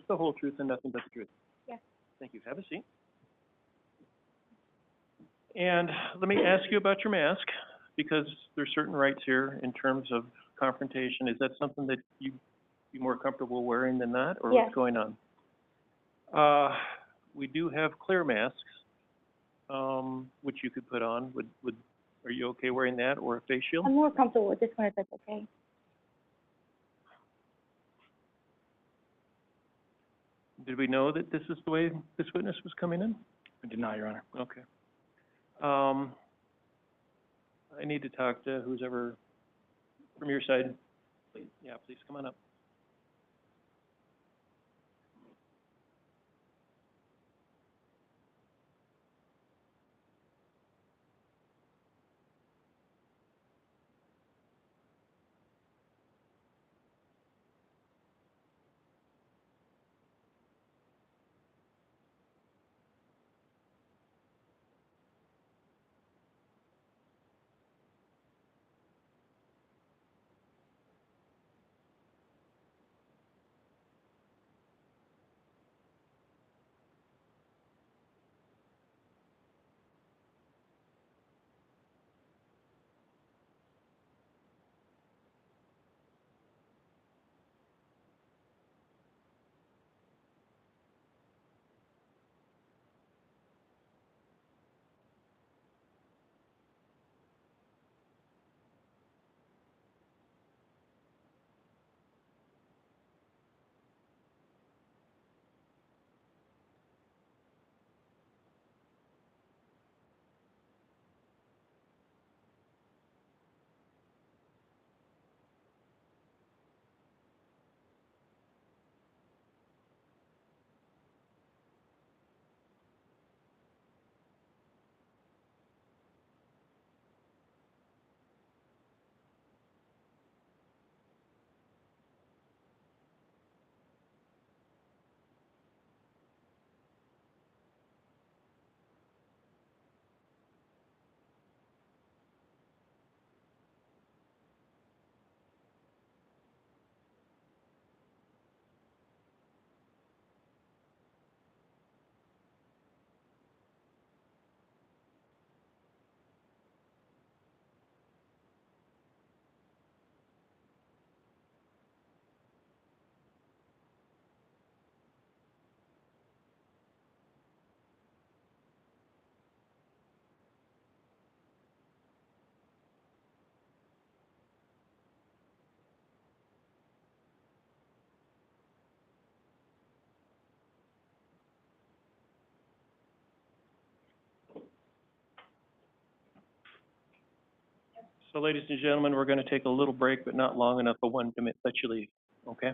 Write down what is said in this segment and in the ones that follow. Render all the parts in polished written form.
the whole truth and nothing but the truth? Yes. Thank you. Have a seat. And let me ask you about your mask, because there's certain rights here in terms of confrontation. Is that something that you'd be more comfortable wearing than that, or Yes. what's going on? We do have clear masks, which you could put on. Are you okay wearing that, or a face shield? I'm more comfortable with this one if that's okay. Did we know that this is the way this witness was coming in? I did not, Your Honor. Okay. I need to talk to who's ever from your side. Please, yeah, please come on up. So, ladies and gentlemen, we're going to take a little break, but not long enough for one to let you leave, okay?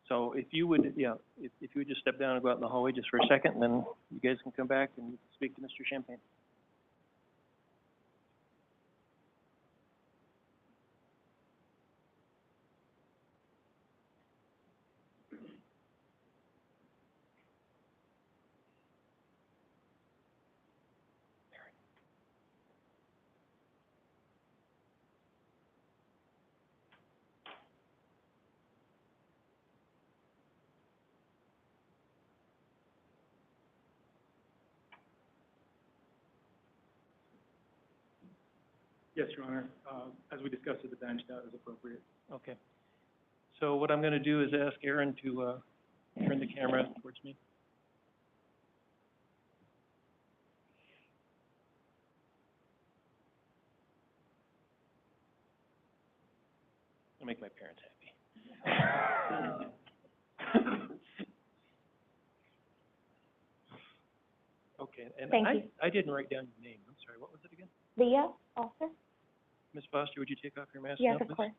So if you would, yeah, if you would just step down and go out in the hallway just for a second, and then you guys can come back and speak to Mr. Champagne. Yes, Your Honor. As we discussed at the bench, that is appropriate. Okay. So what I'm going to do is ask Aaron to turn the camera towards me. I'll make my parents happy. Okay, and Thank you. I didn't write down your name. I'm sorry, what was it again? Leigha Foster? Ms. Foster, would you take off your mask Yes, now, of please? course.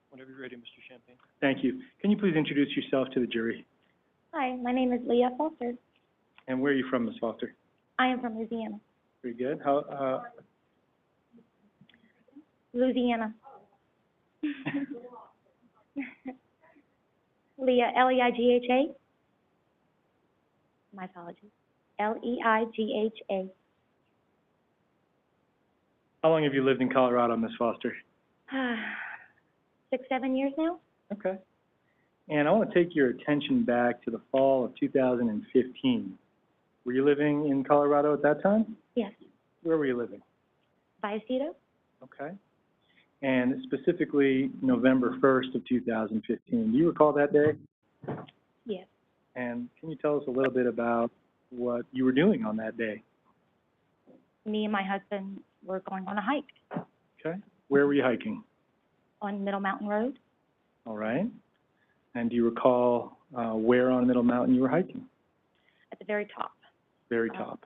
Whenever you're ready, Mr. Champagne. Thank you. Can you please introduce yourself to the jury? Hi, my name is Leigha Foster. And where are you from, Ms. Foster? I am from Louisiana. Very good. Louisiana. Leigha, L-E-I-G-H-A. My apologies. L-E-I-G-H-A. how long have you lived in Colorado, Ms. Foster? 6, 7 years now? Okay. And I want to take your attention back to the fall of 2015. Were you living in Colorado at that time? Yes. Where were you living? Vallecito? Okay. And specifically November 1st of 2015. Do you recall that day? Yes. And can you tell us a little bit about what you were doing on that day? Me and my husband were going on a hike Okay. Where were you hiking? on Middle Mountain Road. All right. And do you recall where on Middle Mountain you were hiking? At the very top. Very top.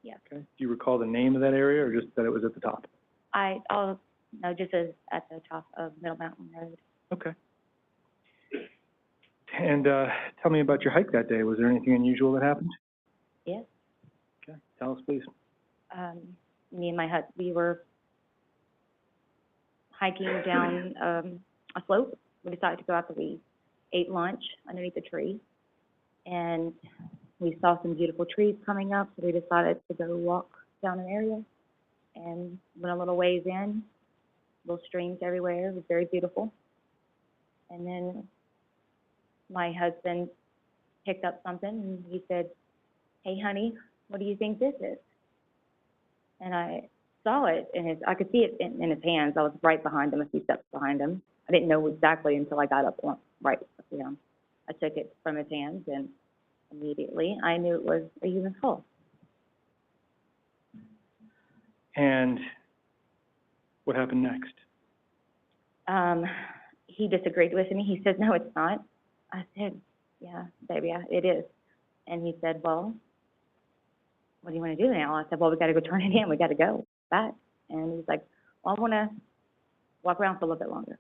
Yes. Okay. Do you recall the name of that area or just that it was at the top? No, just as at the top of Middle Mountain Road. Okay. And tell me about your hike that day. Was there anything unusual that happened? Yes. Okay. Tell us, please. Me and my husband, we were hiking down a slope. We decided to go after we ate lunch underneath a tree, and we saw some beautiful trees coming up, so we decided to go walk down an area, and went a little ways in, little streams everywhere. It was very beautiful. And then my husband picked up something, and he said, "Hey, honey, what do you think this is?" And I saw it, and I could see it in his hands. I was right behind him, a few steps behind him. I didn't know exactly until I got up right up to him. I took it from his hands, and immediately I knew it was a human skull. And what happened next? He disagreed with me. He said, "No, it's not." I said, "Yeah, baby, it is." And he said, "Well, what do you want to do now?" I said, "Well, we got to go turn it in. We got to go back." And he's like, "Well, I want to walk around for a little bit longer."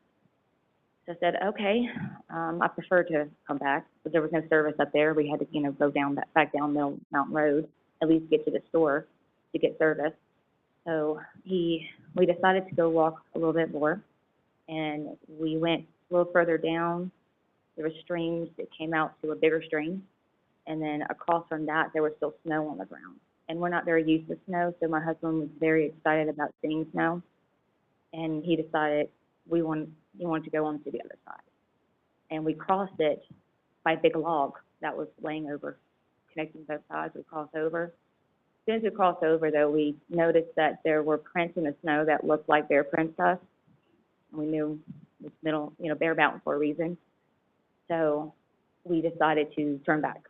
So I said, "Okay, I prefer to come back," but there was no service up there. We had to, go back down Middle Mountain Road, at least get to the store to get service. So we decided to go walk a little bit more, and we went a little further down. There were streams that came out to a bigger stream, and then across from that, there was still snow on the ground. And we're not very used to snow, so my husband was very excited about seeing snow, and he decided he wanted to go on to the other side. And we crossed it by a big log that was laying over, connecting both sides. We crossed over. As soon as we crossed over, though, we noticed that there were prints in the snow that looked like bear prints to us. We knew it's Bear Mountain for a reason. So we decided to turn back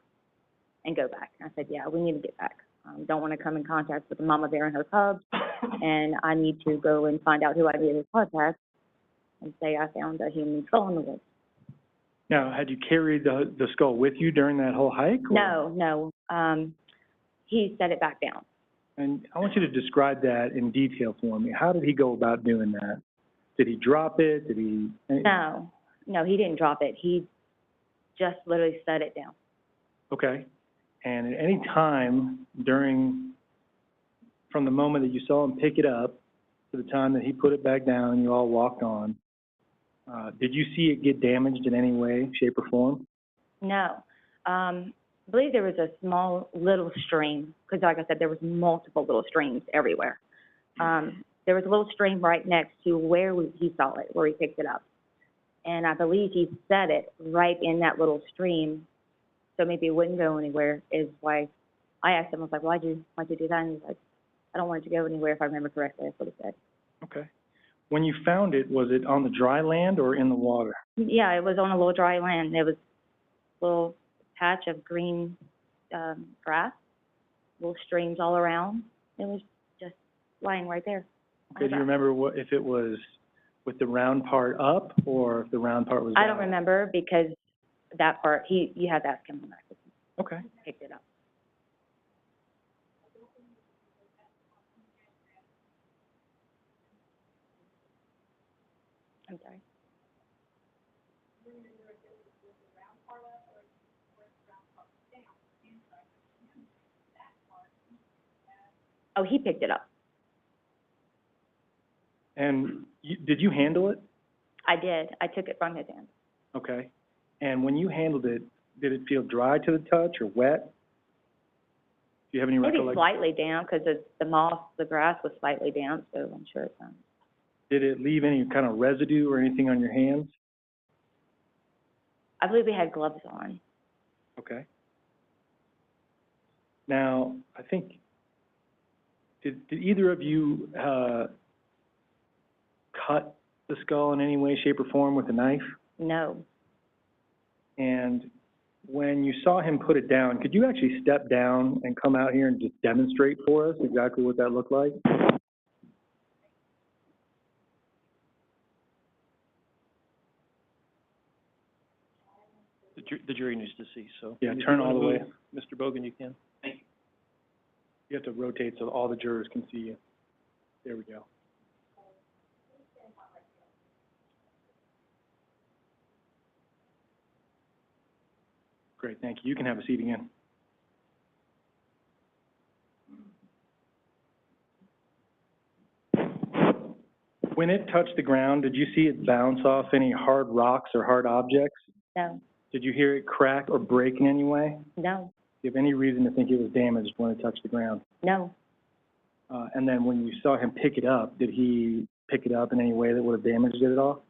and go back. I said, "Yeah, we need to get back. Don't want to come in contact with the mama bear and her cubs, and I need to go and find out who I need to contact and say I found a human skull in the woods." Now, had you carried the skull with you during that whole hike? Or? No. He set it back down. And I want you to describe that in detail for me. How did he go about doing that? Did he drop it? Did he? No, he didn't drop it. He just literally set it down. Okay. And at any time from the moment that you saw him pick it up to the time that he put it back down and you all walked on, did you see it get damaged in any way, shape, or form? No. I believe there was a small little stream, because like I said, there was multiple little streams everywhere. There was a little stream right next to where he saw it, where he picked it up. And I believe he set it right in that little stream, so maybe it wouldn't go anywhere, is why I asked him, I was like, why'd you do that? And he's like, "I don't want it to go anywhere, if I remember correctly." That's what he said. Okay. When you found it, was it on the dry land or in the water? Yeah, it was on a little dry land. There was a little patch of green grass, little streams all around. It was just lying right there. Okay, do you remember if it was with the round part up or if the round part was down? I don't remember, because that part, you had to ask him when I Okay. picked it up. I'm sorry. Oh, he picked it up. And did you handle it? I did. I took it from his hand. Okay. And when you handled it, did it feel dry to the touch or wet? Do you have any Maybe recollection? slightly down, because the moss, the grass was slightly down, so I'm sure it's Did it leave any kind of residue or anything on your hands? I believe we had gloves on. Okay. Now, I think, did either of you, cut the skull in any way, shape, or form with a knife? No. And when you saw him put it down, could you actually step down and come out here and just demonstrate for us exactly what that looked like? The jury needs to see, so. Yeah, if you turn wanna all the way. move, Mr. Bogan, you can. You have to rotate so all the jurors can see you. There we go. Great, thank you. You can have a seat again. When it touched the ground, did you see it bounce off any hard rocks or hard objects? No. Did you hear it crack or break in any way? No. Do you have any reason to think it was damaged when it touched the ground? No. And then when you saw him pick it up, did he pick it up in any way that would have damaged it at all?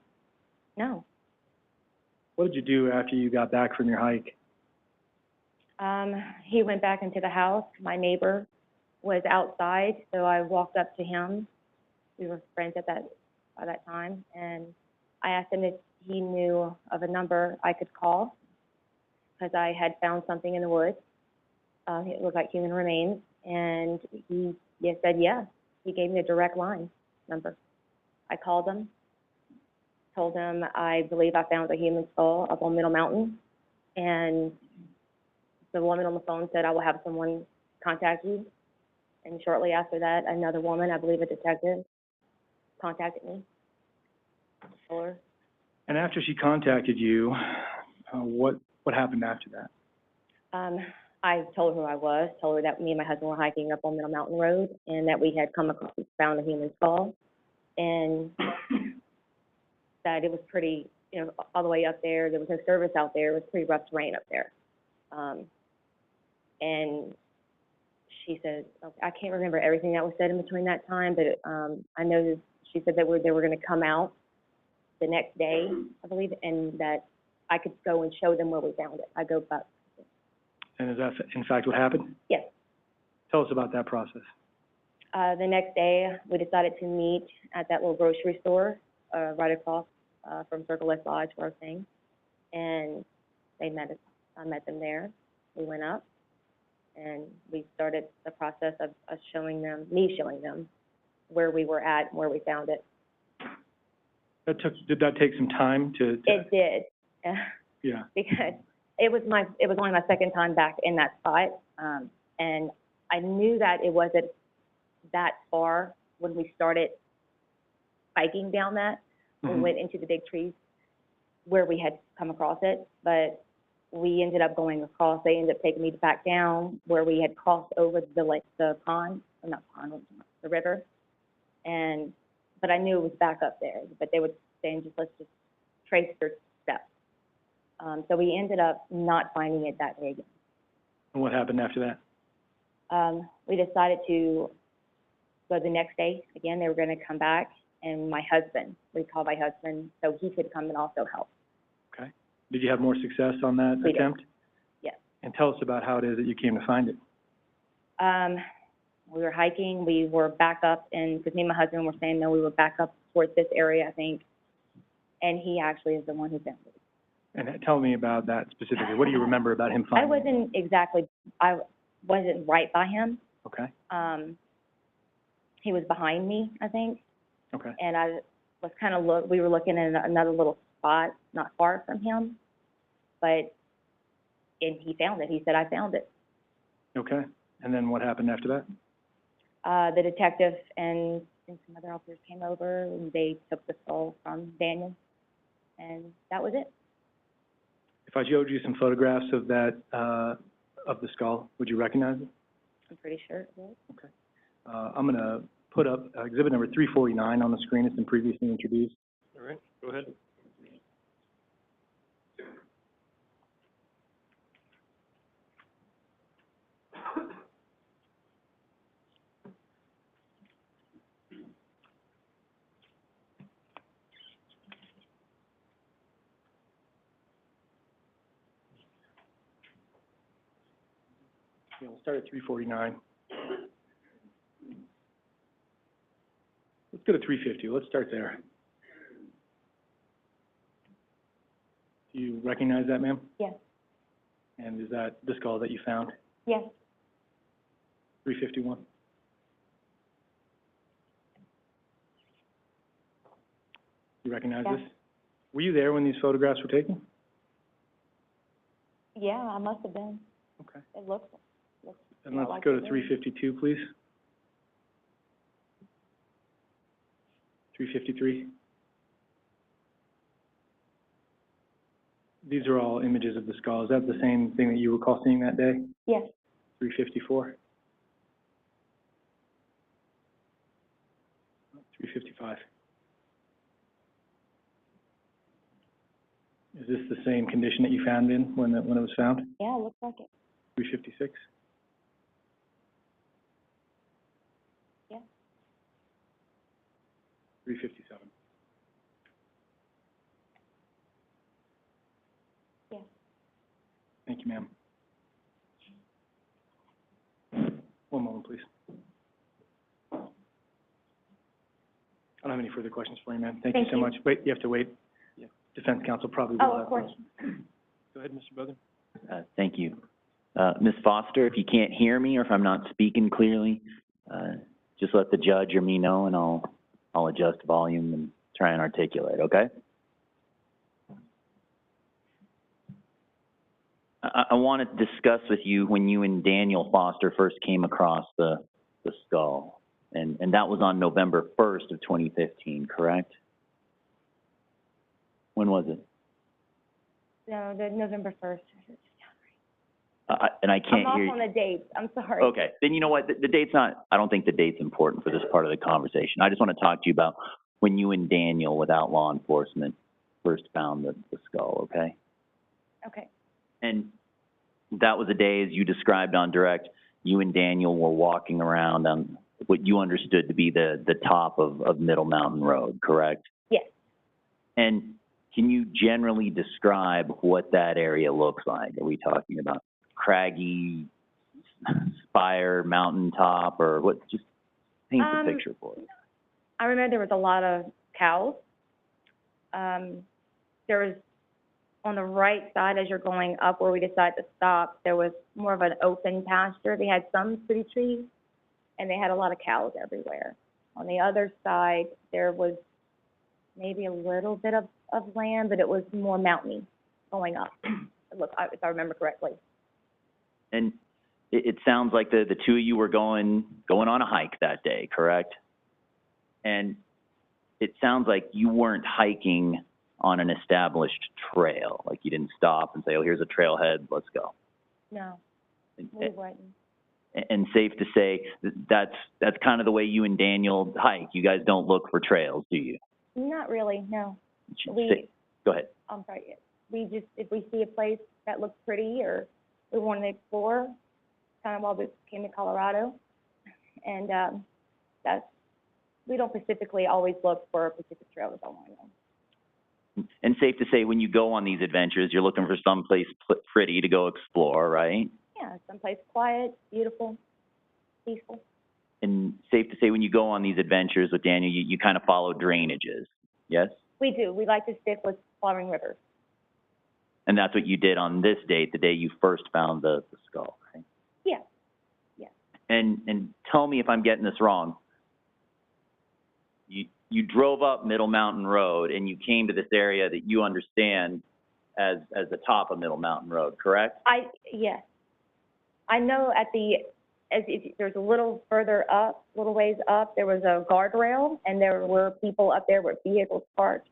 No. What did you do after you got back from your hike? He went back into the house. My neighbor was outside, so I walked up to him. We were friends by that time, and I asked him if he knew of a number I could call, because I had found something in the woods. It looked like human remains, and he said yes. He gave me a direct line number. I called him, told him I believe I found a human skull up on Middle Mountain, and the woman on the phone said, I will have someone contact you. And shortly after that, another woman, I believe a detective, contacted me. Told her. And after she contacted you, what happened after that? I told her who I was, told her that me and my husband were hiking up on Middle Mountain Road, and that we had found a human skull, and that it was pretty, all the way up there. There was no service out there. It was pretty rough terrain up there. And she said, I can't remember everything that was said in between that time, but I know that she said that they were going to come out the next day, I believe, and that I could go and show them where we found it. I go back. And is that in fact what happened? Yes. Tell us about that process. The next day, we decided to meet at that little grocery store right across from Circle S Lodge where I was staying, and they met us. I met them there. We went up, and we started the process of us showing them where we were at and where we found it. Did that take some time to? It did. Yeah. Because it was only my second time back in that spot, and I knew that it wasn't that far when we started hiking down that. We went into the big trees where we had come across it, but we ended up going across. They ended up taking me back down where we had crossed over the river, but I knew it was back up there. But they would say, let's just trace their steps. So we ended up not finding it that day again. And what happened after that? We decided to go the next day. Again, they were going to come back, and we called my husband so he could come and also help. Okay. Did you have more success on that attempt? Did. Yes. And tell us about how it is that you came to find it. We were hiking. We were back up, and because me and my husband were saying, no, we were back up towards this area, I think, and he actually is the one who found it. And tell me about that specifically. What do you remember about him finding it? I wasn't right by him. Okay. He was behind me, I think. Okay. And I was we were looking at another little spot not far from him, and he found it. He said, I found it. Okay. And then what happened after that? The detective and some other officers came over, and they took the skull from Daniel, and that was it. If I showed you some photographs of that, of the skull, would you recognize it? I'm pretty sure it was. Okay. I'm going to put up exhibit number 349 on the screen. It's been previously introduced. All right, go ahead. Yeah, we'll start at 349. Let's go to 350. Let's start there. Do you recognize that, ma'am? Yes. And is that the skull that you found? Yes. 351? You recognize Yeah. this? Were you there when these photographs were taken? Yeah, I must have been. Okay. It looks And Yeah, let's like go it to is. 352, please. 353. These are all images of the skull. Is that the same thing that you recall seeing that day? yes. 354. 355. Is this the same condition that you found in when it was found? Yeah, it looks like it. 356. Yeah. 357. Yeah. Thank you, ma'am. One moment, please. I don't have any further questions for you, ma'am. Thank you Thank so you. much. Wait, you have to wait. Yeah. Defense counsel probably will Oh, have of course. Go ahead, Mr. Bogan. Thank you. Ms. Foster, if you can't hear me or if I'm not speaking clearly, just let the judge or me know and I'll adjust volume and try and articulate, okay? I want to discuss with you when you and Daniel Foster first came across the skull. And that was on November 1st of 2015, correct? When was it? No, the November 1st. And I can't I'm hear off you. on the dates. I'm sorry. Okay, then you know what, the date's not, I don't think the date's important for this part of the conversation. I just want to talk to you about when you and Daniel, without law enforcement, first found the skull, okay? Okay. And that was a day, as you described on direct, you and Daniel were walking around on what you understood to be the top of Middle Mountain Road, correct? Yes. And can you generally describe what that area looks like? Are we talking about craggy spire, mountaintop, or what? Just paint the picture for us. I remember there was a lot of cows. There was, on the right side as you're going up where we decided to stop, there was more of an open pasture. They had some city trees, and they had a lot of cows everywhere. On the other side, there was maybe a little bit of land, but it was more mountainy going up, if I remember correctly. And it sounds like the two of you were going on a hike that day, correct? And it sounds like you weren't hiking on an established trail. Like you didn't stop and say, oh, here's a trailhead, let's go. No, And, we wouldn't. and safe to say that's kind of the way you and Daniel hike. You guys don't look for trails, do you? Not really, no. Go ahead. I'm sorry, we just, if we see a place that looks pretty or we want to explore, kind of while we came to Colorado, and, we don't specifically always look for a specific trail, is all I know. And safe to say when you go on these adventures, you're looking for someplace pretty to go explore, right? Yeah, someplace quiet, beautiful, peaceful. And safe to say when you go on these adventures with Daniel, you kind of follow drainages, yes? We do, we like to stick with flowing rivers. And that's what you did on this date, the day you first found the skull, right? Yeah, yeah. And tell me if I'm getting this wrong. You drove up Middle Mountain Road and you came to this area that you understand as the top of Middle Mountain Road, correct? Yes. I know there's a little further up, little ways up, there was a guardrail, and there were people up there with vehicles parked.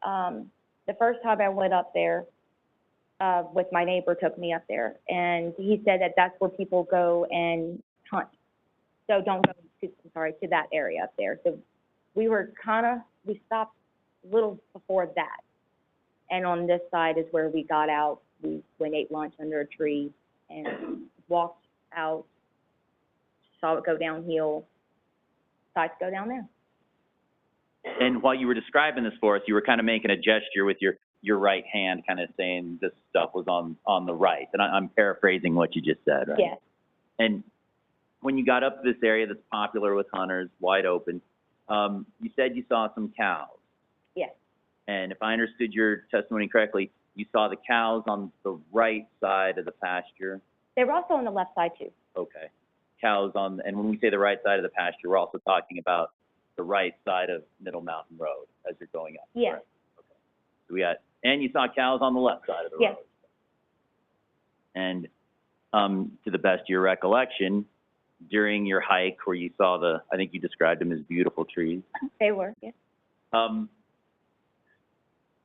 The first time I went up there, with my neighbor, took me up there, and he said that that's where people go and hunt. So don't go to that area up there. So we stopped a little before that. And on this side is where we got out. We went, ate lunch under a tree and walked out, saw it go downhill, decided to go down there. And while you were describing this for us, you were kind of making a gesture with your right hand, kind of saying this stuff was on the right. And I'm paraphrasing what you just said, right? Yes, And when you got up to this area that's popular with hunters, wide open, you said you saw some cows. Yes, And if I understood your testimony correctly, you saw the cows on the right side of the pasture. they were also on the left side too. Okay. Cows on, and when we say the right side of the pasture, we're also talking about the right side of Middle Mountain Road as you're going up. Yes, correct? So we got, and you saw cows on the left side of the yes. road. And, to the best of your recollection, during your hike where you saw the, I think you described them as beautiful trees, They were, yes.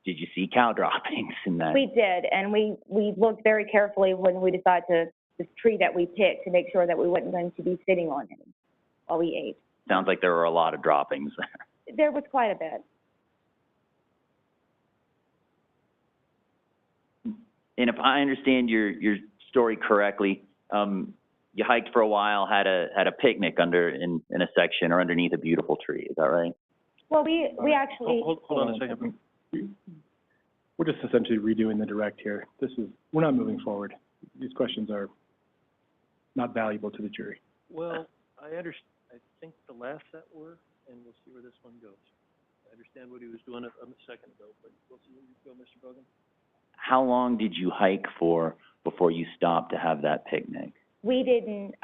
did you see cow droppings in that? We did, and we looked very carefully when we decided to, this tree that we picked, to make sure that we wasn't going to be sitting on it while we ate. Sounds like there were a lot of droppings there. There was quite a bit. And if I understand your story correctly, you hiked for a while, had a picnic in a section or underneath a beautiful tree. Is that right? Well, we actually, Hold on a second. We're just essentially redoing the direct here. We're not moving forward. These questions are not valuable to the jury. Well, I think the last set were, and we'll see where this one goes. I understand what he was doing a second ago, but we'll see where you go, Mr. Bogan. How long did you hike for before you stopped to have that picnic? we didn't,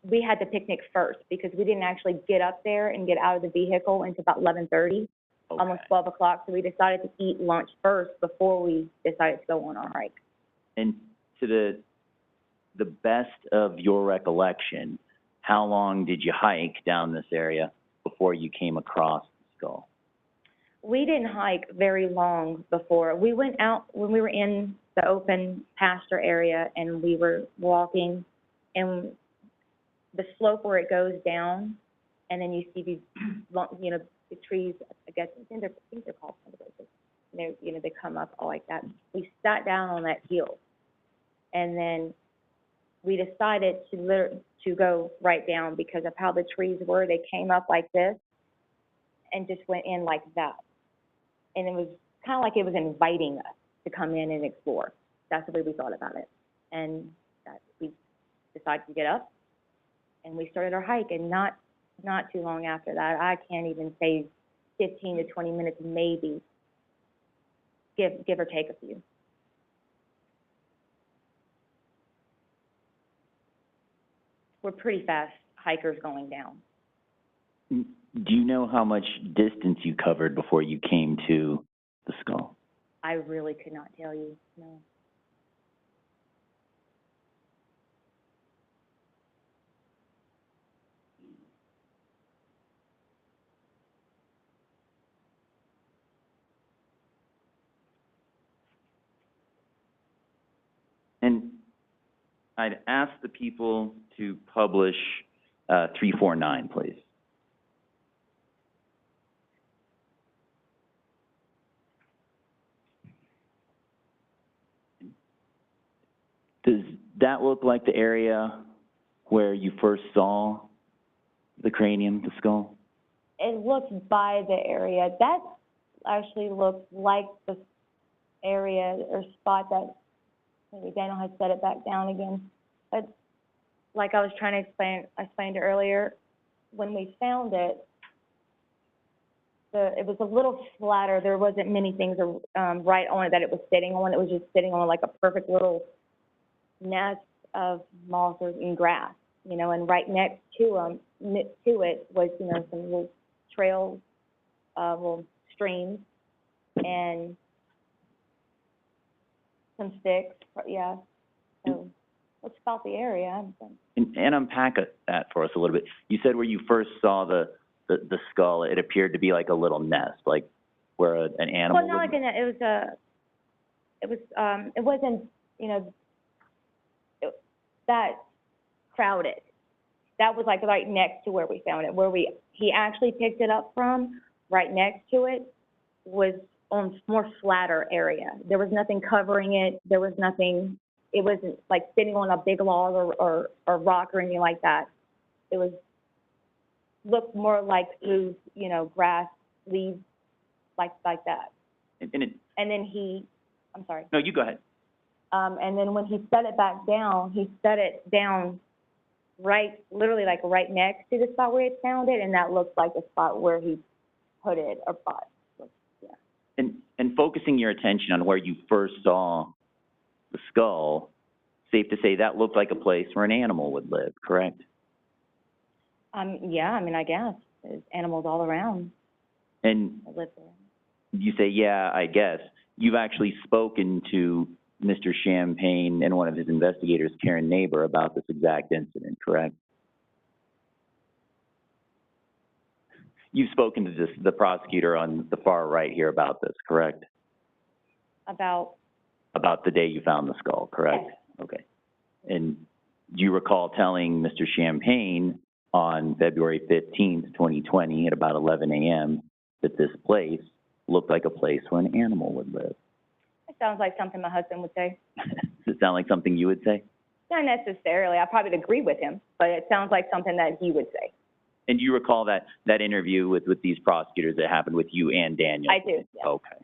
we had the picnic first because we didn't actually get up there and get out of the vehicle until about 11:30, almost 12 o'clock. So we decided to eat lunch first before we decided to go on our hike. And to the best of your recollection, how long did you hike down this area before you came across the skull? We didn't hike very long before. We went out when we were in the open pasture area and we were walking, and the slope where it goes down, and then you see these, you know, the trees, I guess, I think they're called celebrations. They, you know, they come up all like that. We sat down on that hill, and then we decided to go right down because of how the trees were. They came up like this and just went in like that. And it was kind of like it was inviting us to come in and explore. That's the way we thought about it. And that we decided to get up, and we started our hike. And not too long after that, I can't even say 15 to 20 minutes maybe, give or take a few. We're pretty fast hikers going down. Do you know how much distance you covered before you came to the skull? I really could not tell you, no. And I'd ask the people to publish 349, please. Does that look like the area where you first saw the cranium, the skull? It looks by the area. That actually looks like the area or spot that, maybe Daniel has set it back down again. But like I was trying to explain, I explained earlier, when we found it, it was a little flatter. There wasn't many things right on it that it was sitting on. It was just sitting on like a perfect little nest of moss and grass, you know, and right next to it was, you know, some little trails, little streams, and some sticks, yeah. So that's about the area. And unpack that for us a little bit. You said where you first saw the skull, it appeared to be like a little nest, like where an animal Well, not like an, it wasn't, you know, that crowded. That was like right next to where we found it. Where he actually picked it up from, right next to it, was on more flatter area. There was nothing covering it. There was nothing, it wasn't like sitting on a big log or rock or anything like that. It looked more like smooth, you know, grass, leaves, like that. And then I'm sorry. No, you go ahead. And then when he set it back down, he set it down literally like right next to the spot where it found it, and that looks like the spot where he put it, or bought. Yeah. And focusing your attention on where you first saw the skull, safe to say that looked like a place where an animal would live, correct? Yeah, I mean, I guess, there's animals all around And that live there. you say, yeah, I guess. You've actually spoken to Mr. Champagne and one of his investigators, Karen Neighbor, about this exact incident, correct? You've spoken to the prosecutor on the far right here about this, correct? About, About the day you found the skull, correct? Yes. Okay. And do you recall telling Mr. Champagne on February 15th, 2020, at about 11 a.m., that this place looked like a place where an animal would live? it sounds like something my husband would say. Does it sound like something you would say? Not necessarily, I probably would agree with him, but it sounds like something that he would say. And do you recall that interview with these prosecutors that happened with you and Daniel? I do, yeah. Okay.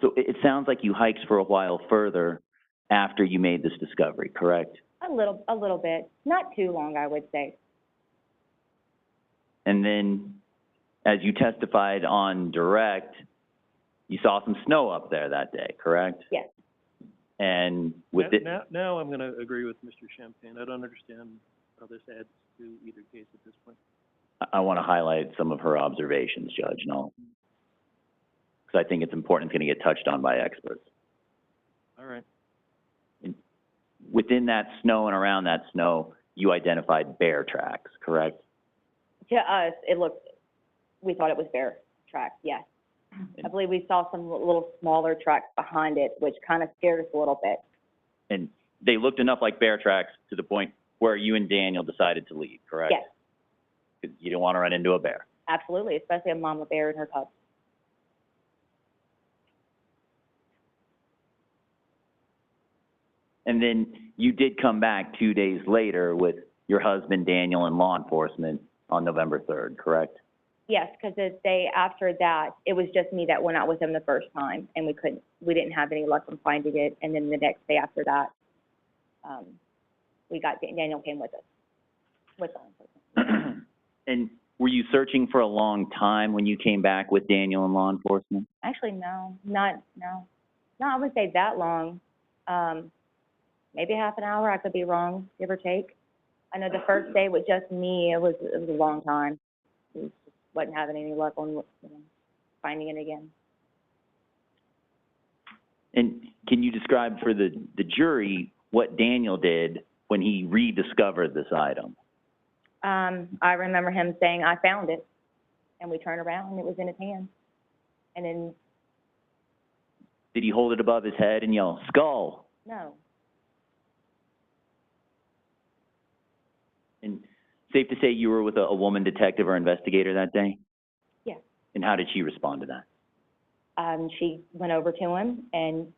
So it sounds like you hiked for a while further after you made this discovery, correct? A little bit, not too long, I would say. And then, as you testified on direct, you saw some snow up there that day, correct? Yes. And with it, Now I'm gonna agree with Mr. Champagne. I don't understand how this adds to either case at this point. I want to highlight some of her observations, Judge, because I think it's important, it's going to get touched on by experts. All right. Within that snow and around that snow, you identified bear tracks, correct? To us, we thought it was bear tracks, yes. I believe we saw some little smaller tracks behind it, which kind of scared us a little bit. And they looked enough like bear tracks to the point where you and Daniel decided to leave, correct? Yes, Because you didn't want to run into a bear. absolutely, especially a mama bear and her cubs. And then you did come back 2 days later with your husband, Daniel, and law enforcement on November 3rd, correct? Yes, because the day after that, it was just me that went out with him the first time, and we didn't have any luck in finding it, and then the next day after that, Daniel came with us, with law enforcement. And were you searching for a long time when you came back with Daniel and law enforcement? Actually, no, I wouldn't say that long, maybe half an hour, I could be wrong, give or take. I know the first day was just me, it was a long time. We just wasn't having any luck on, finding it again. And can you describe for the jury what Daniel did when he rediscovered this item? I remember him saying, "I found it," and we turned around and it was in his hand. And then, Did he hold it above his head and yell, "Skull"? no, And safe to say you were with a woman detective or investigator that day? yeah. And how did she respond to that? She went over to him and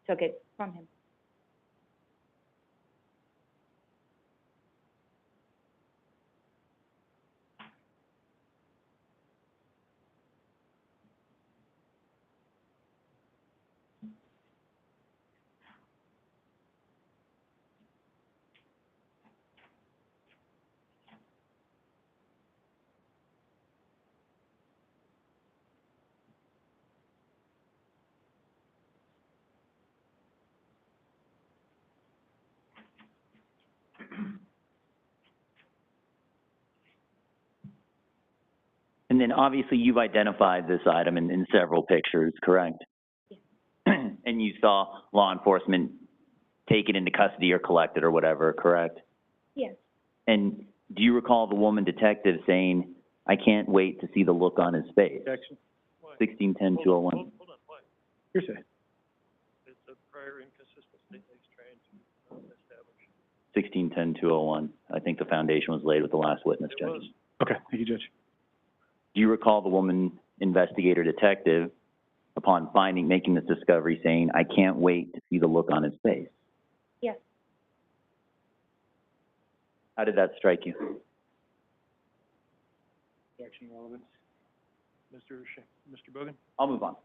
took it from him. And then obviously you've identified this item in several pictures, correct? Yeah. And you saw law enforcement take it into custody or collect it or whatever, correct? Yes. And do you recall the woman detective saying, "I can't wait to see the look on his face"? Objection. 1610-201. Hold on, why? Hearsay. It's a prior inconsistent statement he's trying to establish. 1610-201. I think the foundation was laid with the last witness, It Judge. was. Okay, thank you, Judge. Do you recall the woman investigator detective, upon making this discovery, saying, "I can't wait to see the look on his face"? Yes. How did that strike you? Objection, relevance. Mr. Bogan? I'll move on.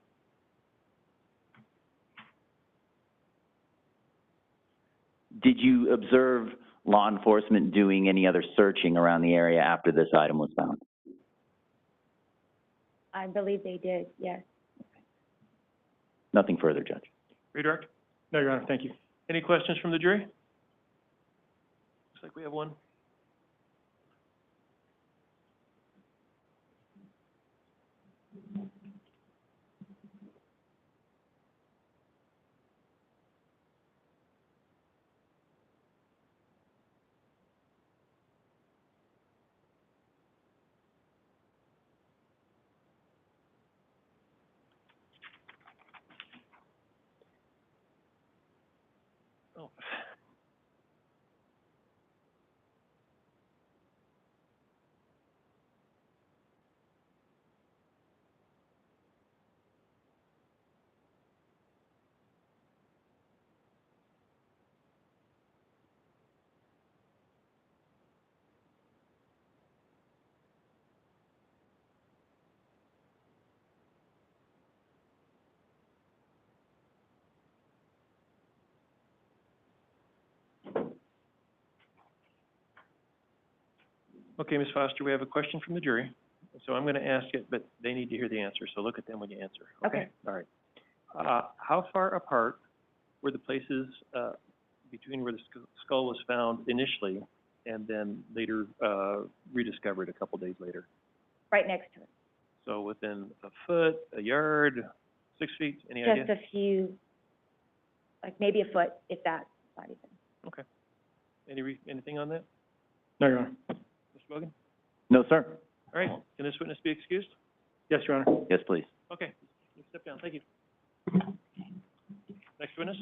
Did you observe law enforcement doing any other searching around the area after this item was found? I believe they did, yes. Nothing further, Judge. Redirect? No, Your Honor, thank you. Any questions from the jury? Looks like we have one. Oh. Okay, Ms. Foster, we have a question from the jury, so I'm gonna ask it, but they need to hear the answer, so look at them when you answer, okay? Okay. All right. How far apart were the places, between where the skull was found initially and then later, rediscovered a couple days later? Right next to it. So within a foot, a yard, 6 feet, any idea? Just a few, like maybe a foot, if that, not even. Okay. Anything on that, No, Your Honor. Mr. Bogan? No, sir. All right, can this witness be excused? Yes, Your Honor. Yes, please. Okay, you step down, thank you. Next witness?